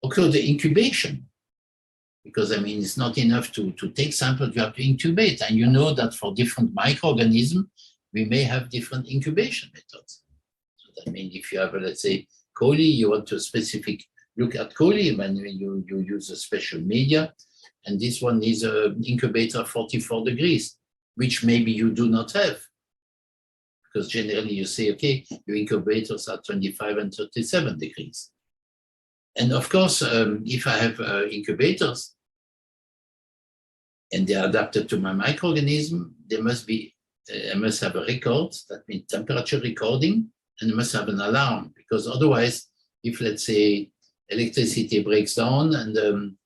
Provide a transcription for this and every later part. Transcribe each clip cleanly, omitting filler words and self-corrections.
Also the incubation, because I mean, it's not enough to take samples, you have to incubate. And you know that for different microorganisms, we may have different incubation methods. So that means if you have, let's say, coli, you want to specific look at coli, when you use a special media, and this one is an incubator 44 degrees, which maybe you do not have. Because generally you say, okay, your incubators are 25 and 37 degrees. And of course, if I have incubators and they are adapted to my microorganism, I must have a record, that means temperature recording, and I must have an alarm, because otherwise, if let's say electricity breaks down and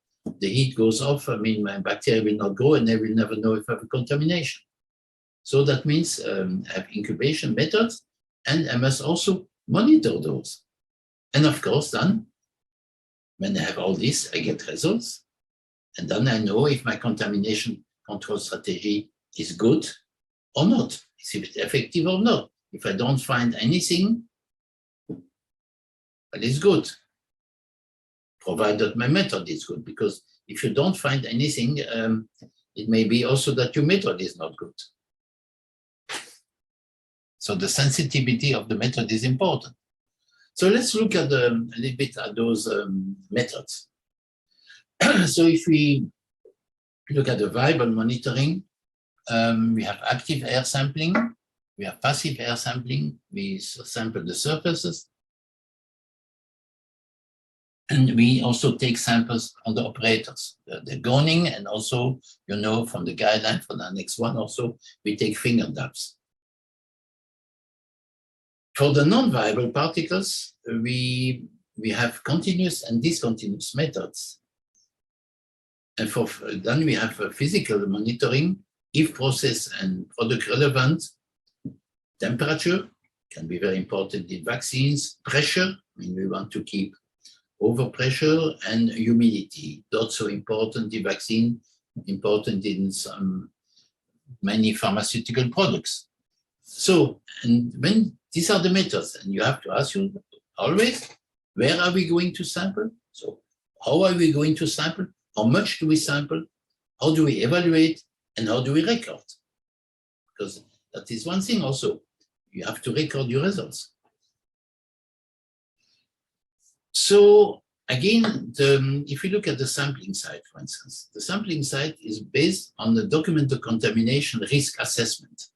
the heat goes off, I mean, my bacteria will not grow and I will never know if I have a contamination. So that means I have incubation methods, and I must also monitor those. And of course, then, when I have all this, I get results. And then I know if my contamination control strategy is good or not, is it effective or not. If I don't find anything, well, it's good, provided my method is good. Because if you don't find anything, it may be also that your method is not good. So the sensitivity of the method is important. So let's look at a little bit at those methods. So if we look at the viable monitoring, we have active air sampling, we have passive air sampling, we sample the surfaces, and we also take samples on the operators, the goning, and also, you know, from the guideline for the Annex 1 also, we take finger dabs. For the non-viable particles, we have continuous and discontinuous methods. And then we have physical monitoring, if process and product relevant. Temperature can be very important in vaccines. Pressure, I mean, we want to keep overpressure, and humidity, not so important in vaccine, important in many pharmaceutical products. So, and when these are the methods, and you have to ask you always, where are we going to sample? So how are we going to sample? How much do we sample? How do we evaluate? And how do we record? Because that is one thing also. You have to record your results. So again, if you look at the sampling side, for instance, the sampling side is based on the documented contamination risk assessment,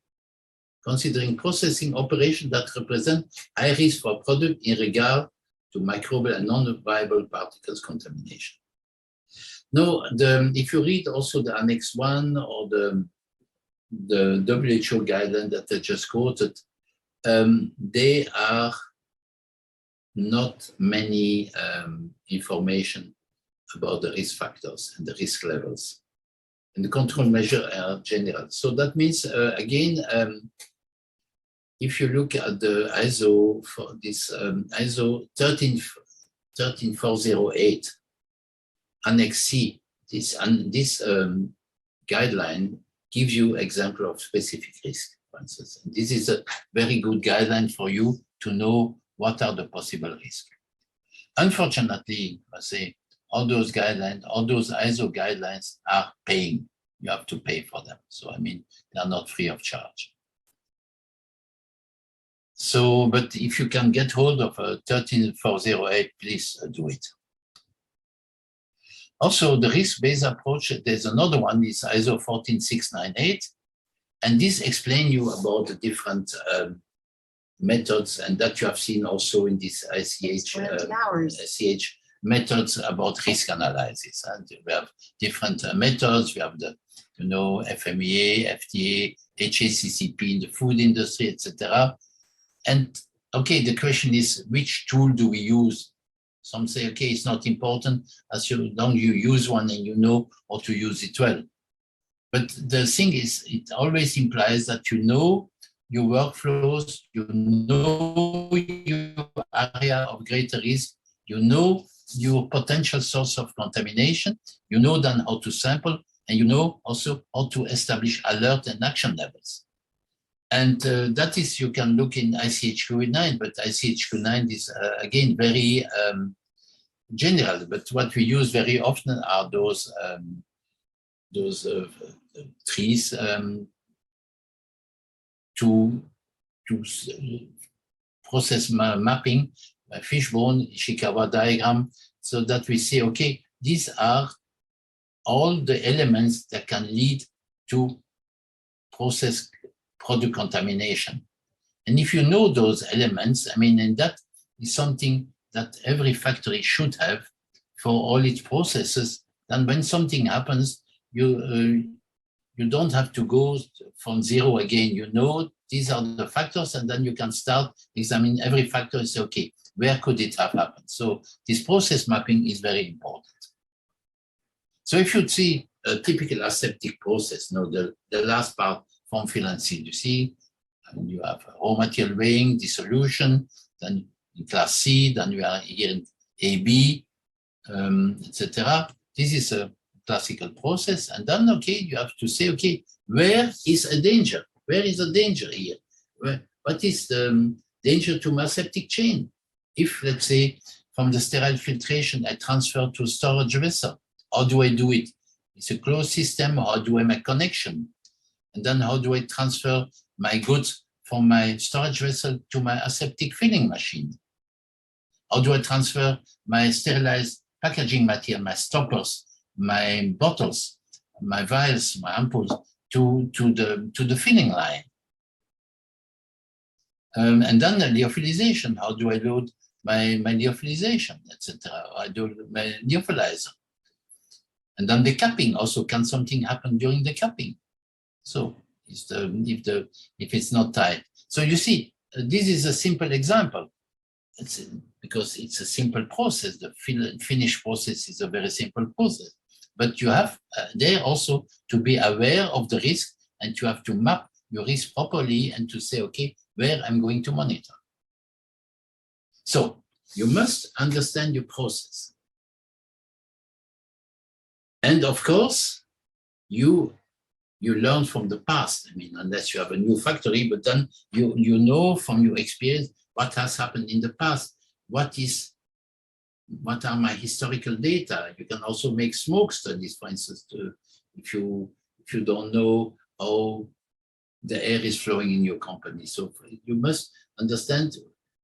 considering processing operations that represent high risk for a product in regard to microbial and non-viable particles contamination. Now, if you read also the Annex 1 or the WHO guideline that I just quoted, they are not many information about the risk factors and the risk levels. And the control measures are general. So that means, again, if you look at the ISO, for this ISO 13408, Annex C, this guideline gives you example of specific risk, for instance. And this is a very good guideline for you to know what are the possible risks. Unfortunately, I say, all those guidelines, all those ISO guidelines are paying. You have to pay for them. So, I mean, they are not free of charge. So, but if you can get hold of a 13408, please do it. Also, the risk-based approach, there's another one, is ISO 14698, and this explains you about the different methods, and that you have seen also in this ICH methods about risk analysis. And we have different methods. We have the, you know, FMEA, FDA, HACCP in the food industry, etc. And okay, the question is, which tool do we use? Some say, okay, it's not important as long as you use one and you know how to use it well. But the thing is, it always implies that you know your workflows, you know your area of greater risk, you know your potential source of contamination, you know then how to sample, and you know also how to establish alert and action levels. And that is, you can look in ICHQ9, but ICHQ9 is again very general, but what we use very often are those trees to process mapping, fishbone, Ishikawa diagram, so that we say, okay, these are all the elements that can lead to process product contamination. And if you know those elements, I mean, and that is something that every factory should have for all its processes, then when something happens, you don't have to go from zero again. You know these are the factors, and then you can start examining every factor and say, okay, where could it have happened? So this process mapping is very important. So if you see a typical aseptic process, the last part, form, fill, and seal, you see, and you have raw material weighing, dissolution, then in class C, then you are here in AB, etc. This is a classical process. And then, okay, you have to say, okay, where is a danger? Where is a danger here? What is the danger to my aseptic chain? If, let's say, from the sterile filtration, I transfer to storage vessel, how do I do it? It's a closed system. How do I make connection? And then how do I transfer my goods from my storage vessel to my aseptic filling machine? How do I transfer my sterilized packaging material, my stoppers, my bottles, my vials, my ampoules to the filling line? And then the lyophilization. How do I load my lyophilization, etc.? I do my lyophilizer. And then the capping also, can something happen during the capping? So if it's not tight. So you see, this is a simple example. Because it's a simple process. The finish process is a very simple process. But you have there also to be aware of the risk, and you have to map your risk properly and to say, okay, where I'm going to monitor. So you must understand your process. And of course, you learn from the past. I mean, unless you have a new factory, but then you know from your experience what has happened in the past. What are my historical data? You can also make smoke studies, for instance, if you don't know how the air is flowing in your company. So you must understand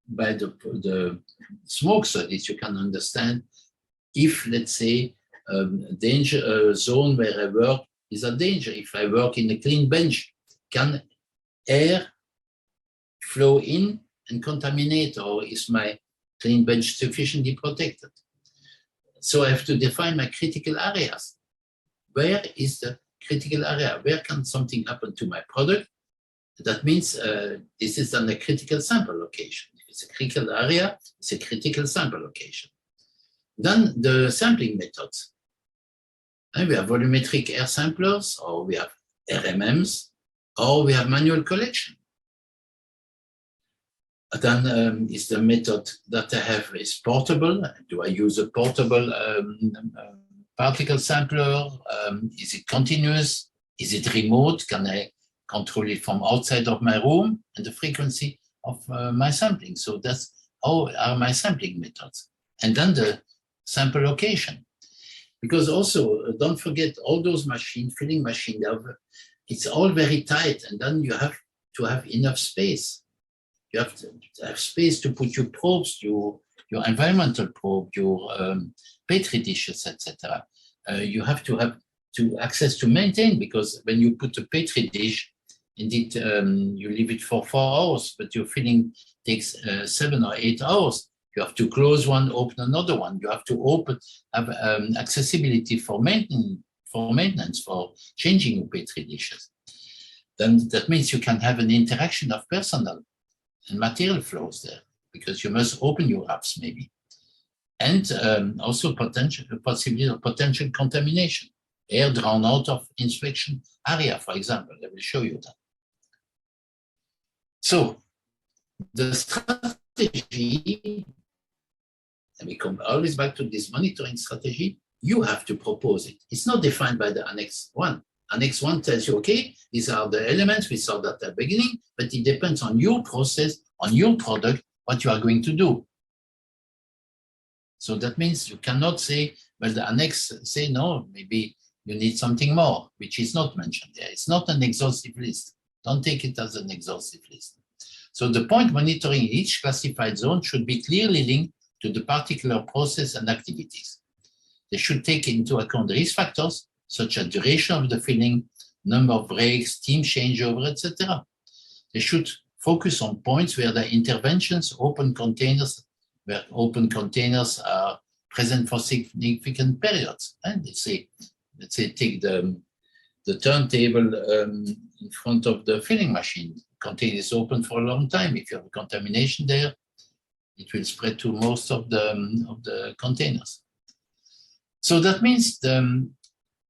by the smoke studies, you can understand if, let's say, danger zone where I work is a danger. If I work in a clean bench, can air flow in and contaminate, or is my clean bench sufficiently protected? So I have to define my critical areas. Where is the critical area? Where can something happen to my product? That means this is on a critical sample location. If it's a critical area, it's a critical sample location. Then the sampling methods. And we have volumetric air samplers, or we have RMMs, or we have manual collection. Then is the method that I have is portable. Do I use a portable particle sampler? Is it continuous? Is it remote? Can I control it from outside of my room? And the frequency of my sampling. So that's how are my sampling methods. And then the sample location. Because also, don't forget, all those machines, filling machines, it's all very tight, and then you have to have enough space. You have to have space to put your probes, your environmental probe, your petri dishes, etc. You have to have access to maintain, because when you put a petri dish, indeed you leave it for 4 hours, but your filling takes 7 or 8 hours. You have to close one, open another one. You have to have accessibility for maintenance, for changing your petri dishes. Then that means you can have an interaction of personnel and material flows there, because you must open your wraps maybe. And also possibility of potential contamination. Air drawn out of inspection area, for example. I will show you that. So the strategy, and we come always back to this monitoring strategy, you have to propose it. It's not defined by the Annex 1. Annex 1 tells you, okay, these are the elements, we saw that at the beginning, but it depends on your process, on your product, what you are going to do. So that means you cannot say, well, the annex say, no, maybe you need something more, which is not mentioned there. It's not an exhaustive list. Don't take it as an exhaustive list. So the point monitoring in each classified zone should be clearly linked to the particular process and activities. They should take into account risk factors, such as duration of the filling, number of breaks, team changeover, etc. They should focus on points where the interventions, open containers, where open containers are present for significant periods. And let's say take the turntable in front of the filling machine. The container is open for a long time. If you have contamination there, it will spread to most of the containers. So that means the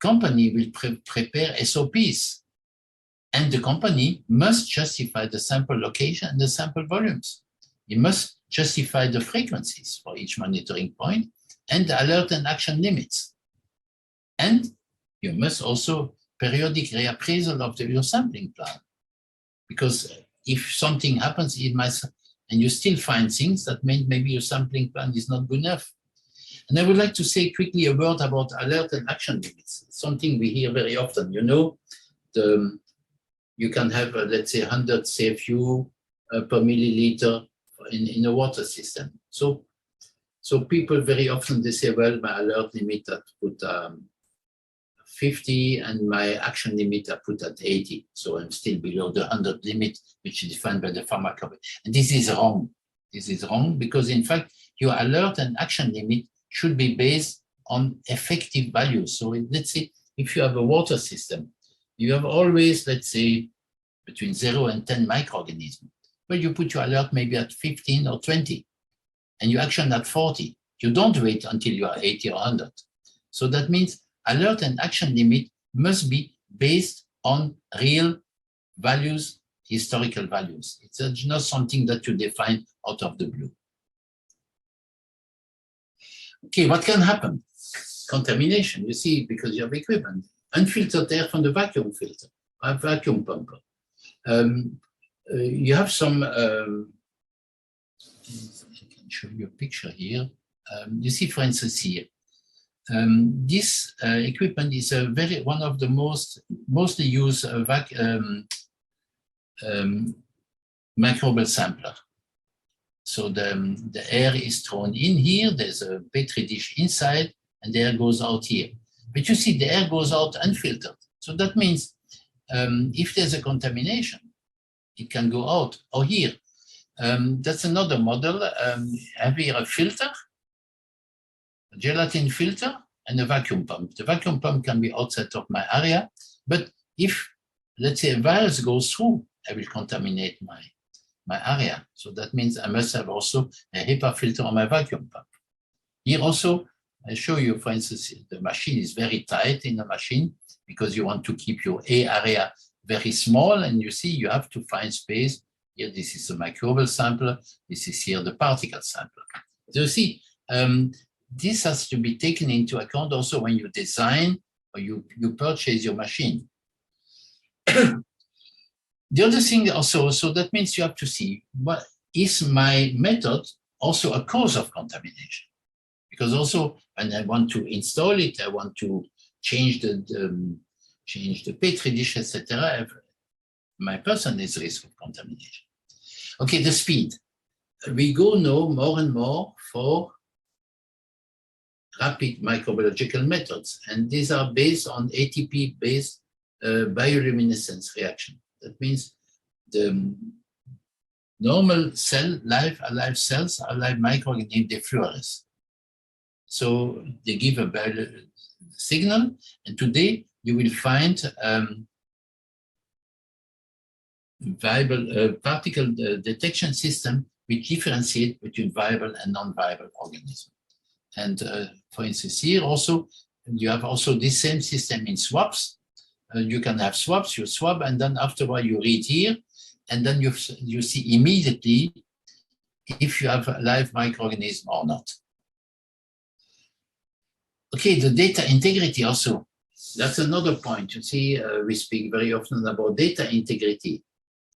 company will prepare SOPs, and the company must justify the sample location and the sample volumes. It must justify the frequencies for each monitoring point and the alert and action limits. And you must also periodic reappraisal of your sampling plan. Because if something happens and you still find things, that means maybe your sampling plan is not good enough. And I would like to say quickly a word about alert and action limits. It's something we hear very often. You know, you can have, let's say, 100 CFU per milliliter in a water system. So people very often, they say, well, my alert limit I put 50 and my action limit I put at 80. So I'm still below the 100 limit, which is defined by the pharmacopoeia. And this is wrong. This is wrong because, in fact, your alert and action limit should be based on effective values. So let's say if you have a water system, you have always, let's say, between 0 and 10 microorganisms. Well, you put your alert maybe at 15 or 20, and you action at 40. You don't wait until you are 80 or 100. So that means alert and action limit must be based on real values, historical values. It's not something that you define out of the blue. Okay, what can happen? Contamination, you see, because you have equipment. Unfiltered air from the vacuum filter, a vacuum pumper. You have some, I can show you a picture here. You see, for instance, here, this equipment is one of the mostly used microbial sampler. So the air is thrown in here, there's a petri dish inside, and the air goes out here. But you see, the air goes out unfiltered. So that means if there's a contamination, it can go out. Or here, that's another model. Have here a filter, a gelatin filter, and a vacuum pump. The vacuum pump can be outside of my area, but if, let's say, a virus goes through, I will contaminate my area. So that means I must have also a HEPA filter on my vacuum pump. Here also, I show you, for instance, the machine is very tight in the machine because you want to keep your A area very small, and you see you have to find space. Here, this is a microbial sampler. This is here the particle sampler. So you see, this has to be taken into account also when you design or you purchase your machine. The other thing also, so that means you have to see, what is my method also a cause of contamination? Because also when I want to install it, I want to change the petri dish, etc. My person is risk of contamination. Okay, the speed. We go now more and more for rapid microbiological methods, and these are based on ATP-based bioluminescence reaction. That means the normal cell, alive cells, alive microorganisms, they fluoresce. So they give a signal, and today you will find viable particle detection system which differentiate between viable and non-viable organisms. And for instance, here also, you have also this same system in swabs. You can have swabs, you swab, and then afterward you read here, and then you see immediately if you have a live microorganism or not. Okay, the data integrity also. That's another point. You see, we speak very often about data integrity.